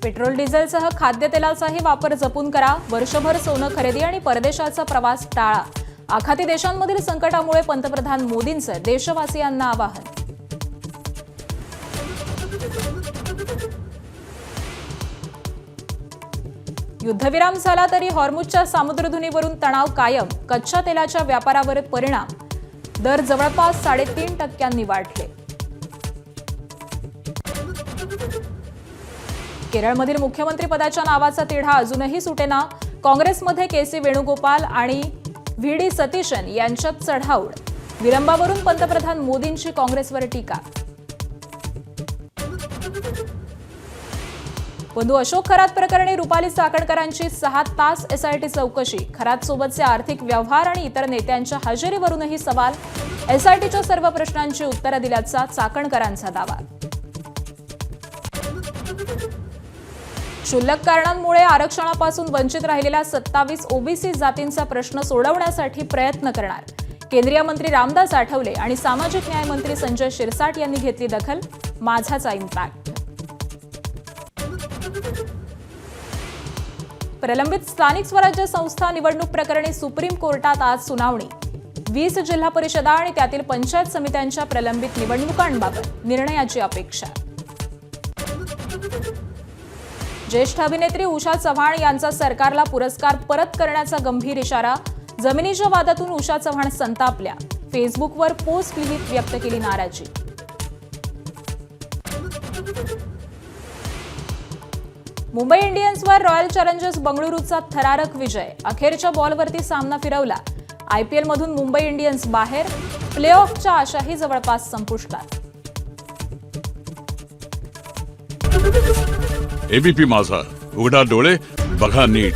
Petrol डिझेलसह खाद्यतेलाचाही वापर जपून करा. वर्षभर सोनं खरेदी आणि परदेशाचा प्रवास टाळा. आखाती देशांमधील संकटामुळे पंतप्रधान मोदींचं देशवासियांना आवाहन. युद्धविराम झाला तरी हॉर्मुझच्या सामुद्रधुनीवरून तणाव कायम. कच्च्या तेलाच्या व्यापारावर परिणाम. दर जवळपास 3.5% वाढले. केरळमधील मुख्यमंत्रीपदाच्या नावाचा तिढा अजूनही सुटेना. काँग्रेसमध्ये के.सी. वेणुगोपाल आणि व्ही.डी. सतीशन यांच्यात चढाओढ. विलंबावरून पंतप्रधान मोदींची काँग्रेसवर टीका. बंधू अशोक खरात प्रकरणी रुपाली चाकणकरांची 6 तास एसआयटी चौकशी. खरातसोबतचे आर्थिक व्यवहार आणि इतर नेत्यांच्या हजेरीवरूनही सवाल. एसआयटीच्या सर्व प्रश्नांची उत्तरं दिल्याचा चाकणकरांचा दावा. क्षुल्लक कारणांमुळे आरक्षणापासून वंचित राहिलेल्या 27 ओबीसी जातींचा प्रश्न सोडवण्यासाठी प्रयत्न करणार. केंद्रीय मंत्री रामदास आठवले आणि सामाजिक न्याय मंत्री संजय शिरसाट यांनी घेतली दखल. माझाचा इम्पॅक्ट. प्रलंबित स्थानिक स्वराज्य संस्था निवडणूक प्रकरणी सुप्रीम कोर्टात आज सुनावणी. 20 जिल्हा परिषदा आणि त्यातील पंचायत समित्यांच्या प्रलंबित निवडणुकांबाबत निर्णयाची अपेक्षा. ज्येष्ठ अभिनेत्री उषा चव्हाण यांचा सरकारला पुरस्कार परत करण्याचा गंभीर इशारा. जमिनीच्या वादातून उषा चव्हाण संतापल्या. फेसबुकवर पोस्ट लिहित व्यक्त केली नाराजी. मुंबई इंडियन्सवर रॉयल चॅलेंजर्स बंगळुरूचा थरारक विजय. अखेरच्या बॉलवरती सामना फिरवला. आयपीएलमधून मुंबई इंडियन्स बाहेर. प्लेऑफच्या आशाही जवळपास संपुष्टात. एबीपी माझा, उघडा डोळे बघा नीट.